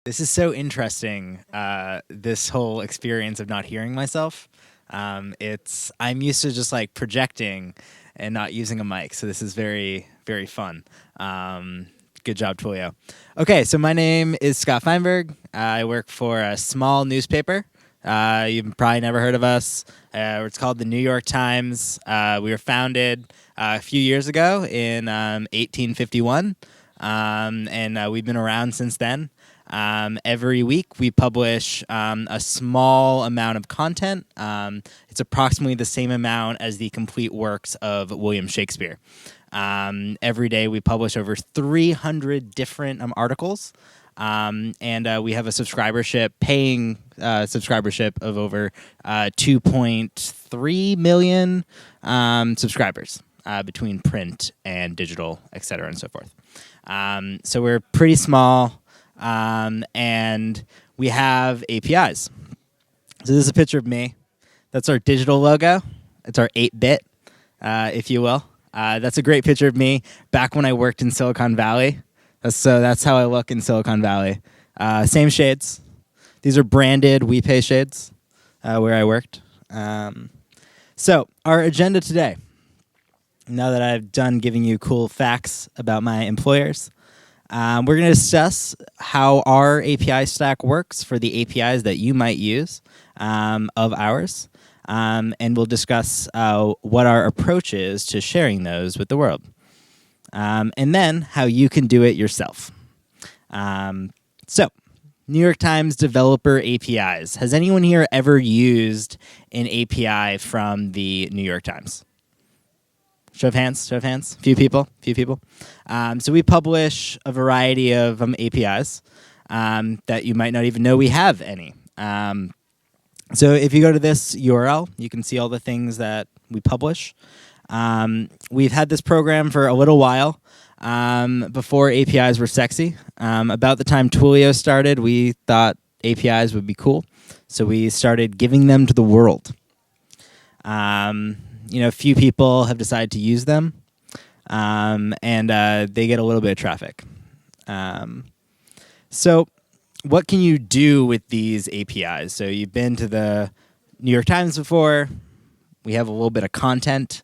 This is so interesting. This whole experience of not hearing myself. I'm used to just like projecting and not using a mic, so this is very very fun. Good job, Twilio. Okay, so my name is Scott Feinberg. I work for a small newspaper. You've probably never heard of us. It's called the New York Times. We were founded a few years ago in 1851, and we've been around since then. Every week we publish a small amount of content. It's approximately the same amount as the complete works of William Shakespeare. Every day we publish over 300 different articles. And we have a paying subscribership of over 2.3 million subscribers between print and digital, et cetera, and so forth. So we're pretty small, and we have APIs. So this is a picture of me. That's our digital logo. It's our 8-bit, if you will. That's a great picture of me back when I worked in Silicon Valley. So that's how I look in Silicon Valley. Same shades. These are branded WePay shades where I worked. So our agenda today, now that I've done giving you cool facts about my employers, we're going to discuss how our API stack works for the APIs that you might use of ours. And we'll discuss what our approach is to sharing those with the world. And then how you can do it yourself. So, New York Times developer APIs. Has anyone here ever used an API from the New York Times? Show of hands. Few people. So we publish a variety of APIs that you might not even know we have any. So if you go to this URL, you can see all the things that we publish. We've had this program for a little while, before APIs were sexy. About the time Twilio started, we thought APIs would be cool, so we started giving them to the world. A few people have decided to use them, and they get a little bit of traffic. So what can you do with these APIs? So you've been to the New York Times before. We have a little bit of content.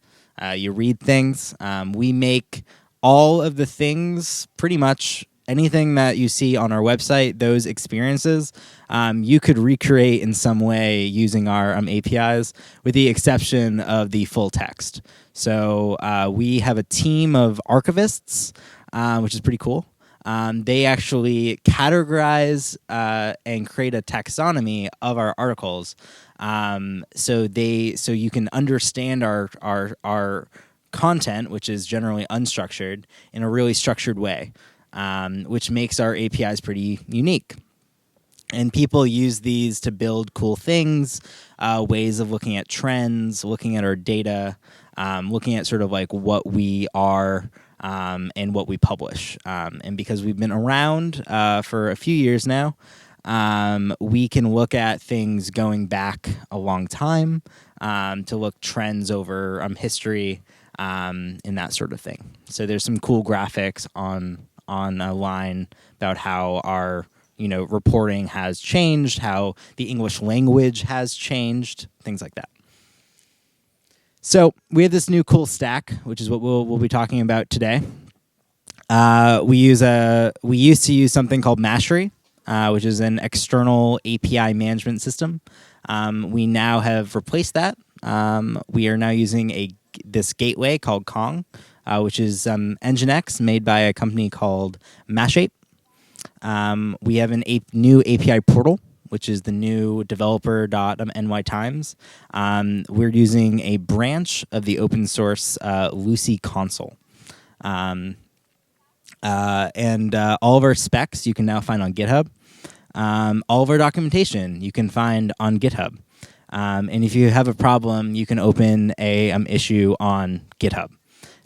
You read things. We make all of the things, pretty much anything that you see on our website, those experiences, you could recreate in some way using our APIs, with the exception of the full text. So we have a team of archivists, which is pretty cool. They actually categorize and create a taxonomy of our articles, so you can understand our content, which is generally unstructured, in a really structured way, which makes our APIs pretty unique. And people use these to build cool things, ways of looking at trends, looking at our data, looking at sort of like what we are. And what we publish. And because we've been around for a few years now, we can look at things going back a long time, to look trends over history, and that sort of thing. So there's some cool graphics on a line about how our reporting has changed, how the English language has changed, things like that. So we have this new cool stack, which is what we'll be talking about today. We used to use something called Mastery, which is an external API management system. We now have replaced that. We are now using this gateway called Kong, which is Nginx, made by a company called Mashape. We have a new API portal, which is the new developer.NYT Times. We're using a branch of the open source Lucy console. And all of our specs you can now find on GitHub. All of our documentation you can find on GitHub. And if you have a problem, you can open a issue on GitHub.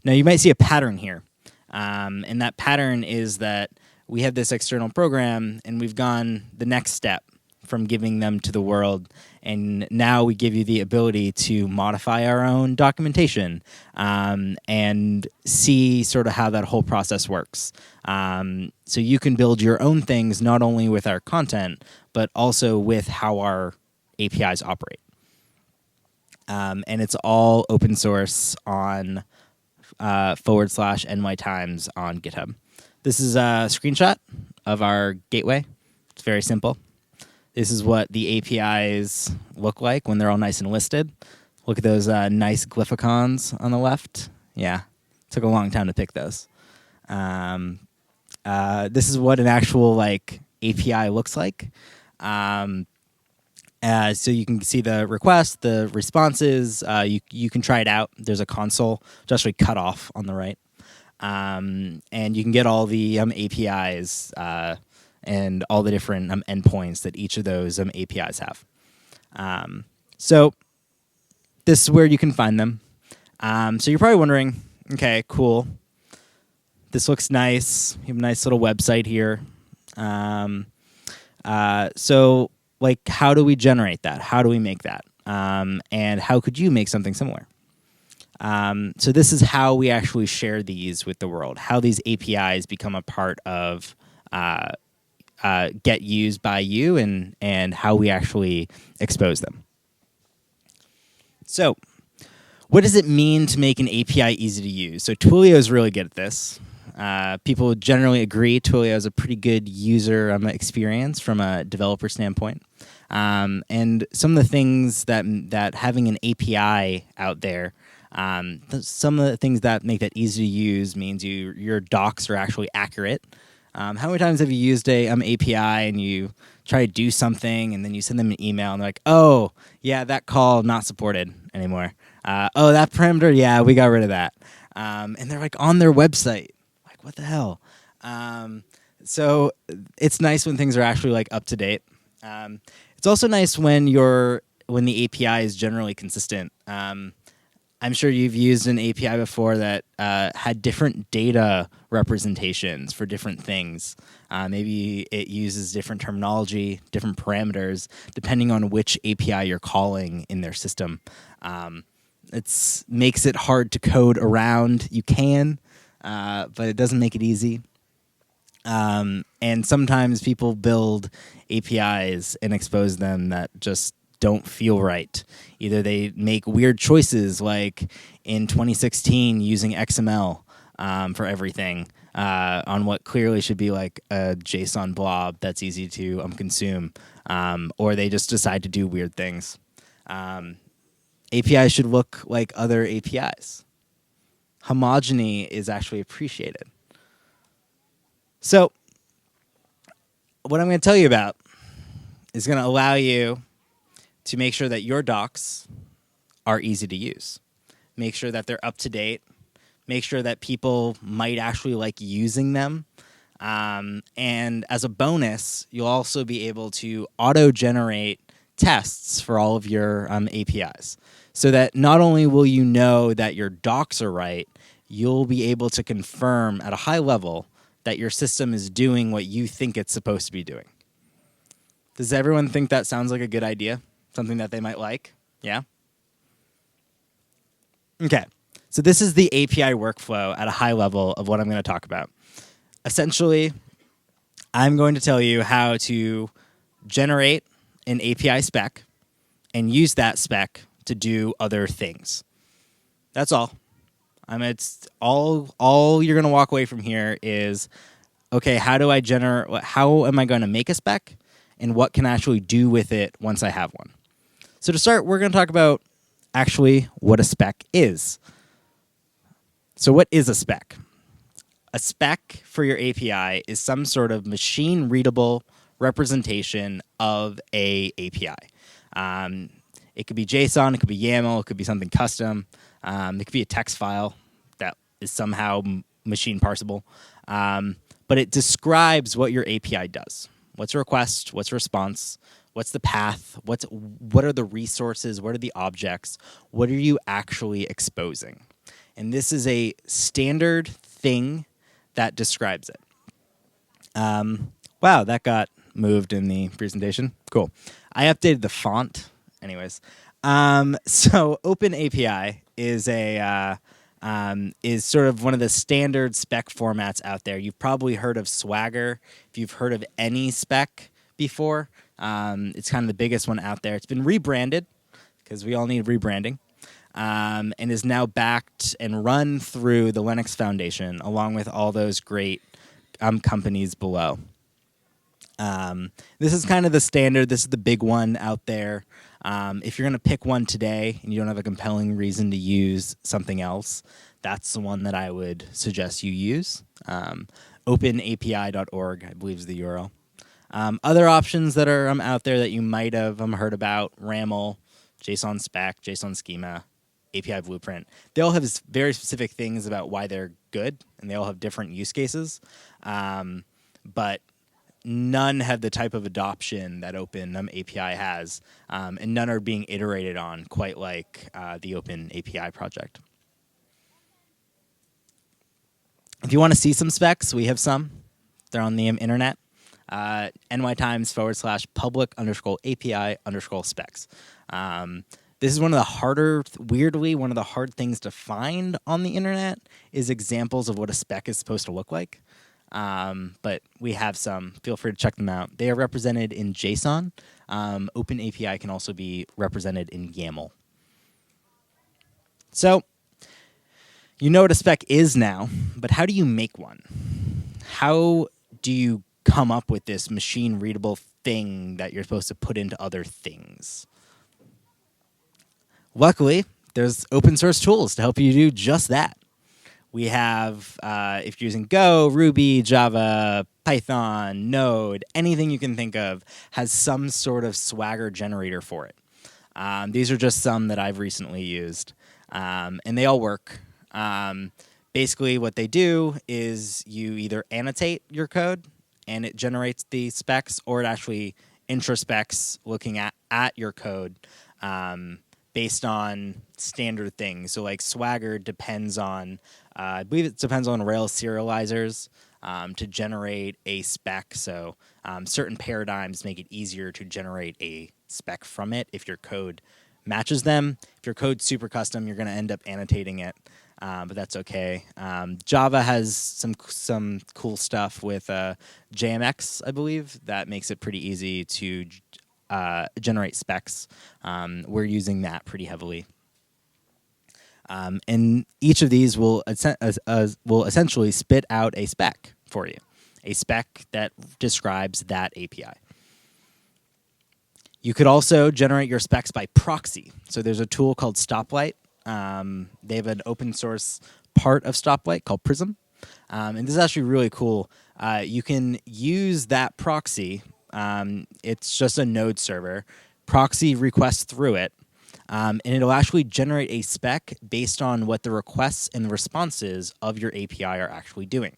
Now, you might see a pattern here. And that pattern is that we have this external program, and we've gone the next step from giving them to the world. And now we give you the ability to modify our own documentation and see sort of how that whole process works. So you can build your own things not only with our content, but also with how our APIs operate. And it's all open source on /NY Times on GitHub. This is a screenshot of our gateway. It's very simple. This is what the APIs look like when they're all nice and listed. Look at those nice glyphicons on the left. Yeah, took a long time to pick those. This is what an actual like API looks like. So you can see the requests, the responses. You can try it out. There's a console, it's actually cut off on the right. And you can get all the APIs and all the different endpoints that each of those APIs have. So this is where you can find them. So you're probably wondering, okay, cool. This looks nice. You have a nice little website here. So like, how do we generate that? How do we make that? And how could you make something similar? So this is how we actually share these with the world, how these APIs become a part of get used by you and how we actually expose them. So what does it mean to make an API easy to use? So Twilio is really good at this. People generally agree Twilio is a pretty good user experience from a developer standpoint. And some of the things that having an API out there, some of the things that make that easy to use means your docs are actually accurate. How many times have you used a API and you try to do something and then you send them an email and they're like, oh, yeah, that call not supported anymore. Oh, that parameter, yeah, we got rid of that. And they're like on their website. Like, what the hell? So it's nice when things are actually like up to date. It's also nice when the API is generally consistent. I'm sure you've used an API before that had different data representations for different things. Maybe it uses different terminology, different parameters, depending on which API you're calling in their system. It makes it hard to code around. You can, but it doesn't make it easy. And sometimes people build APIs and expose them that just don't feel right. Either they make weird choices, like in 2016 using XML for everything on what clearly should be like a JSON blob that's easy to consume, or they just decide to do weird things. APIs should look like other APIs. Homogeny is actually appreciated. So what I'm going to tell you about is going to allow you to make sure that your docs are easy to use. Make sure that they're up to date. Make sure that people might actually like using them. And as a bonus, you'll also be able to auto-generate tests for all of your APIs. So that not only will you know that your docs are right, you'll be able to confirm at a high level that your system is doing what you think it's supposed to be doing. Does everyone think that sounds like a good idea? Something that they might like? Yeah? Okay. So this is the API workflow at a high level of what I'm going to talk about. Essentially, I'm going to tell you how to generate an API spec and use that spec to do other things. That's all. It's all you're going to walk away from here is, okay, how am I going to make a spec, and what can I actually do with it once I have one? So to start, we're going to talk about actually what a spec is. So what is a spec? A spec for your API is some sort of machine-readable representation of a API. It could be JSON, it could be YAML, it could be something custom. It could be a text file that is somehow machine parsable. But it describes what your API does. What's a request? What's a response? What's the path? What are the resources? What are the objects? What are you actually exposing? And this is a standard thing that describes it. Wow, that got moved in the presentation. Cool. I updated the font. Anyways, so Open API is sort of one of the standard spec formats out there. You've probably heard of Swagger. If you've heard of any spec before, it's kind of the biggest one out there. It's been rebranded because we all need rebranding, and is now backed and run through the Linux Foundation along with all those great companies below. This is kind of the standard. This is the big one out there. If you're going to pick one today and you don't have a compelling reason to use something else, that's the one that I would suggest you use. Openapi.org, I believe, is the URL. Other options that are out there that you might have heard about: RAML, JSON spec, JSON schema, API blueprint. They all have very specific things about why they're good, and they all have different use cases. But none have the type of adoption that Open API has, and none are being iterated on quite like the Open API project. If you want to see some specs, we have some. They're on the internet. nytimes/public_API_specs. This is one of the harder, weirdly, one of the hard things to find on the internet is examples of what a spec is supposed to look like. But we have some. Feel free to check them out. They are represented in JSON. Open API can also be represented in YAML. So you know what a spec is now, but how do you make one? How do you come up with this machine-readable thing that you're supposed to put into other things? Luckily, there's open source tools to help you do just that. We have, if you're using Go, Ruby, Java, Python, Node, anything you can think of has some sort of Swagger generator for it. These are just some that I've recently used, and they all work. Basically, what they do is you either annotate your code and it generates the specs, or it actually introspects looking at your code based on standard things. So like Swagger depends on, I believe it depends on Rails serializers to generate a spec. So certain paradigms make it easier to generate a spec from it if your code matches them. If your code's super custom, you're going to end up annotating it, but that's okay. Java has some cool stuff with JMX, I believe, that makes it pretty easy to generate specs. We're using that pretty heavily. And each of these will essentially spit out a spec for you, a spec that describes that API. You could also generate your specs by proxy. So there's a tool called Stoplight. They have an open source part of Stoplight called Prism. And this is actually really cool. You can use that proxy. It's just a node server. Proxy requests through it. And it'll actually generate a spec based on what the requests and the responses of your API are actually doing.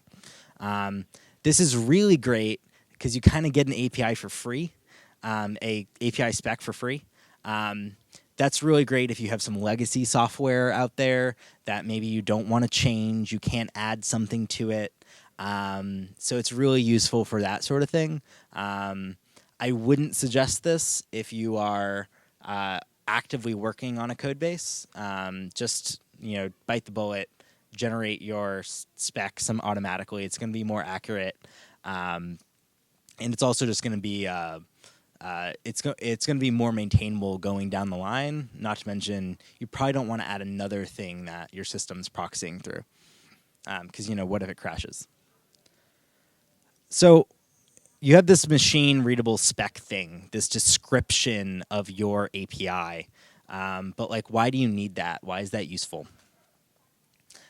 This is really great because you kind of get an API for free, a API spec for free. That's really great if you have some legacy software out there that maybe you don't want to change, you can't add something to it. So it's really useful for that sort of thing. I wouldn't suggest this if you are actively working on a code base. Just bite the bullet, generate your spec automatically. It's going to be more accurate, and it's also just going to be it's going to be more maintainable going down the line. Not to mention, you probably don't want to add another thing that your system's proxying through, because what if it crashes? So you have this machine-readable spec thing, this description of your API, but why do you need that? Why is that useful?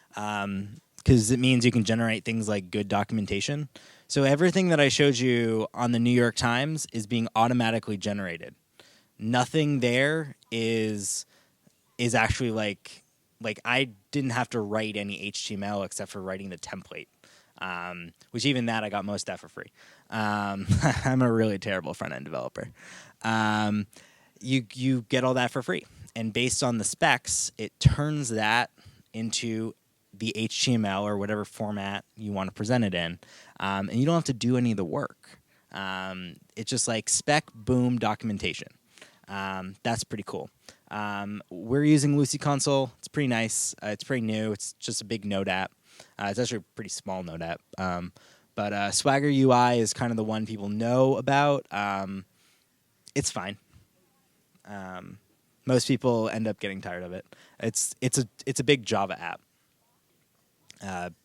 Because it means you can generate things like good documentation. So everything that I showed you on the New York Times is being automatically generated. Nothing there is actually like I didn't have to write any HTML except for writing the template, which even that I got most of that for free. I'm a really terrible front-end developer. You get all that for free. And based on the specs, it turns that into the HTML or whatever format you want to present it in. And you don't have to do any of the work. It's just like spec boom documentation. That's pretty cool. We're using Lucy Console. It's pretty nice. It's pretty new. It's just a big Node app. It's actually a pretty small Node app. But Swagger UI is kind of the one people know about. It's fine. Most people end up getting tired of it. It's a big Java app.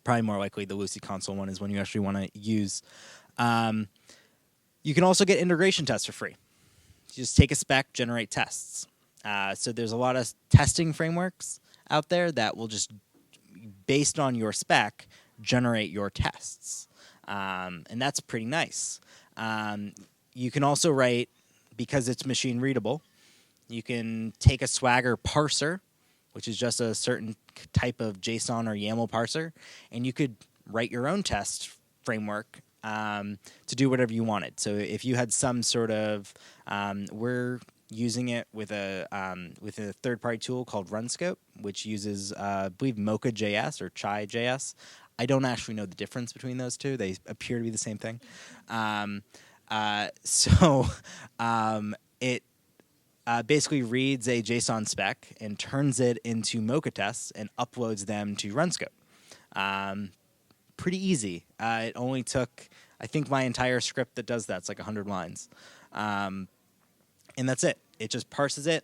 Probably more likely the Lucy Console one is one you actually want to use. You can also get integration tests for free. You just take a spec, generate tests. So there's a lot of testing frameworks out there that will just, based on your spec, generate your tests. And that's pretty nice. You can also write, because it's machine readable, you can take a Swagger parser, which is just a certain type of JSON or YAML parser, and you could write your own test framework to do whatever you wanted. So if you had some sort of, we're using it with a third-party tool called RunScope, which uses, I believe, Mocha.js or Chai.js. I don't actually know the difference between those two. They appear to be the same thing. It basically reads a JSON spec and turns it into Mocha tests and uploads them to RunScope. Pretty easy. It only took, I think, my entire script that does that's like 100 lines. And that's it. It just parses it,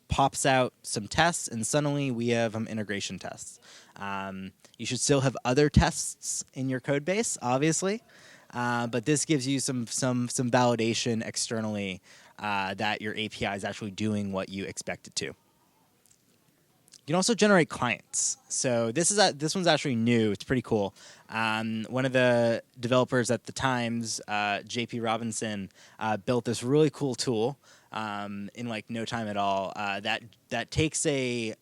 pops out some tests, and suddenly we have integration tests. You should still have other tests in your code base, obviously, but this gives you some validation externally that your API is actually doing what you expect it to. You can also generate clients. So this one's actually new. It's pretty cool. One of the developers at the Times, JP Robinson, built this really cool tool in like no time at all that takes a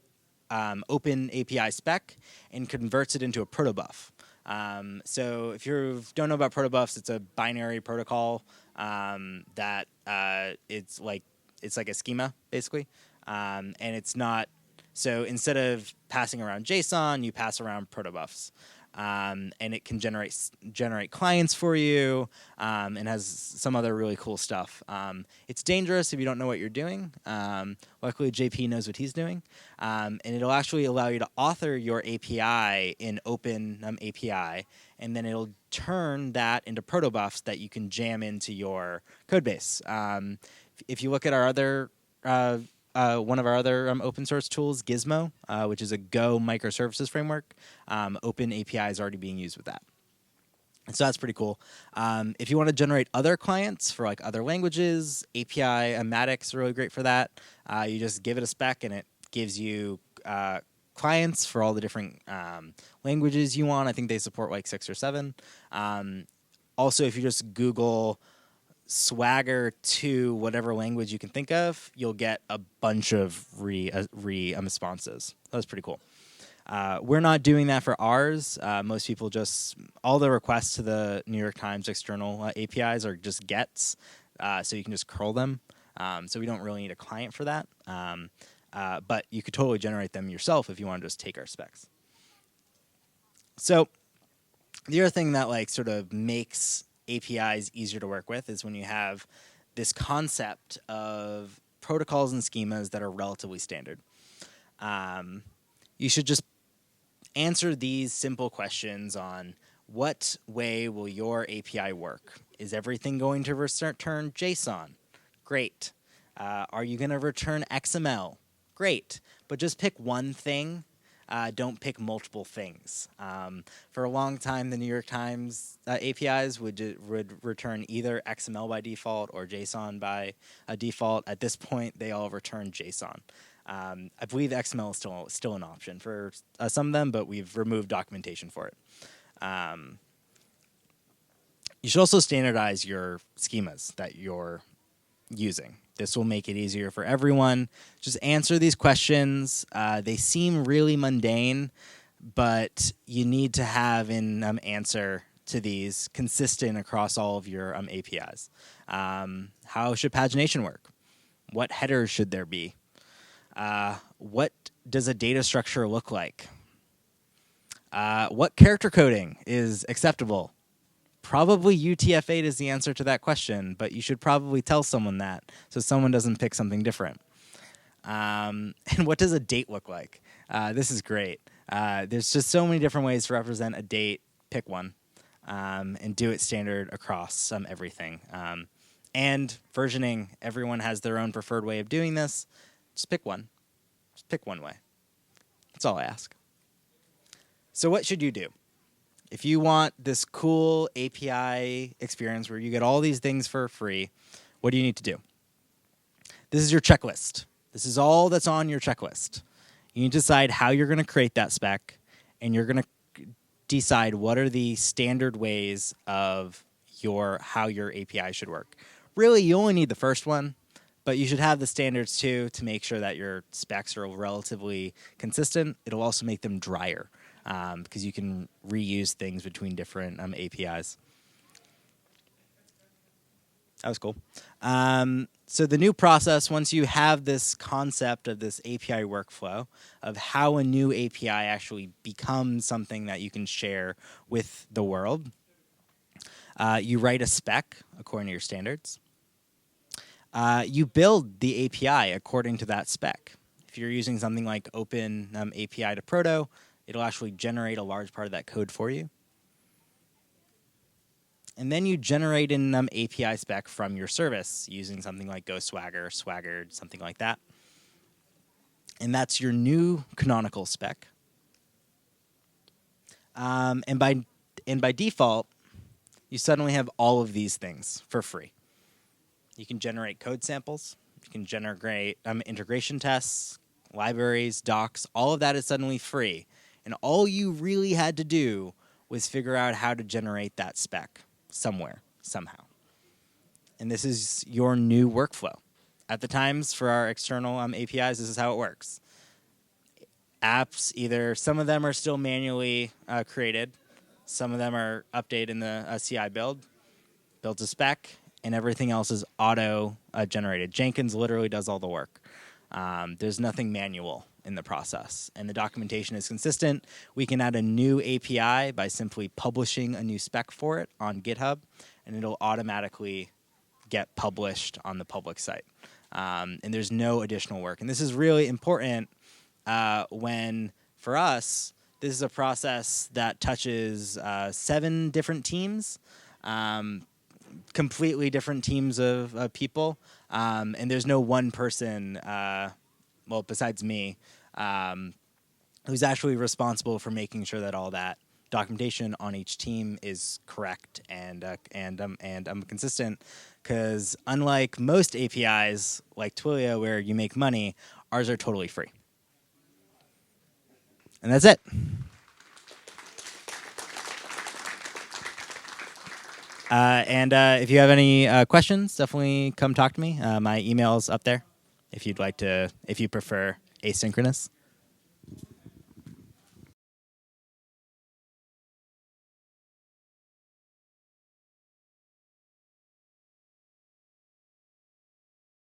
open API spec and converts it into a protobuf. So if you don't know about protobufs, it's a binary protocol that it's like a schema basically, and it's not. So instead of passing around JSON, you pass around protobufs, and it can generate clients for you, and has some other really cool stuff. It's dangerous if you don't know what you're doing. Luckily, JP knows what he's doing, and it'll actually allow you to author your API in Open API, and then it'll turn that into protobufs that you can jam into your code base. If you look at our other one of our other open source tools, Gizmo, which is a Go microservices framework, Open API is already being used with that. And so that's pretty cool. If you want to generate other clients for like other languages, API Matic's really great for that. You just give it a spec and it gives you clients for all the different languages you want. I think they support like 6 or 7. Also, if you just Google Swagger to whatever language you can think of, you'll get a bunch of responses. That was pretty cool. We're not doing that for ours. Most people all the requests to the New York Times external APIs are just gets, so you can just curl them. So we don't really need a client for that. But you could totally generate them yourself if you want to just take our specs. So the other thing that like sort of makes APIs easier to work with is when you have this concept of protocols and schemas that are relatively standard. You should just answer these simple questions on what way will your API work? Is everything going to return JSON? Great. Are you going to return XML? Great. But just pick one thing. Don't pick multiple things. For a long time, the New York Times APIs would return either XML by default or JSON by default. At this point, they all return JSON. I believe XML is still an option for some of them, but we've removed documentation for it. You should also standardize your schemas that you're using. This will make it easier for everyone. Just answer these questions. They seem really mundane, but you need to have an answer to these consistent across all of your APIs. How should pagination work? What headers should there be? What does a data structure look like? What character coding is acceptable? Probably UTF-8 is the answer to that question, but you should probably tell someone that so someone doesn't pick something different. And what does a date look like? This is great. There's just so many different ways to represent a date. Pick one and do it standard across everything. And versioning, everyone has their own preferred way of doing this. Just pick one. Just pick one way. That's all I ask. So what should you do? If you want this cool API experience where you get all these things for free, what do you need to do? This is your checklist. This is all that's on your checklist. You need to decide how you're going to create that spec, and you're going to decide what are the standard ways of how your API should work. Really, you only need the first one, but you should have the standards too to make sure that your specs are relatively consistent. It'll also make them drier because you can reuse things between different APIs. That was cool. So the new process, once you have this concept of this API workflow, of how a new API actually becomes something that you can share with the world, you write a spec according to your standards. You build the API according to that spec. If you're using something like Open API to Proto, it'll actually generate a large part of that code for you. And then you generate an API spec from your service using something like GoSwagger, Swagger, something like that. And that's your new canonical spec. And by default, you suddenly have all of these things for free. You can generate code samples. You can generate integration tests, libraries, docs. All of that is suddenly free. And all you really had to do was figure out how to generate that spec somewhere, somehow. And this is your new workflow. At the times for our external APIs, this is how it works. Apps, either some of them are still manually created, some of them are updated in the CI builds a spec, and everything else is auto-generated. Jenkins literally does all the work. There's nothing manual in the process, and the documentation is consistent. We can add a new API by simply publishing a new spec for it on GitHub, and it'll automatically get published on the public site. And there's no additional work. And this is really important when, for us, this is a process that touches 7 different teams, completely different teams of people, and there's no one person, besides me, who's actually responsible for making sure that all that documentation on each team is correct and consistent. Because unlike most APIs like Twilio, where you make money, ours are totally free. And that's it. If you have any questions, definitely come talk to me. My email's up there if you prefer asynchronous.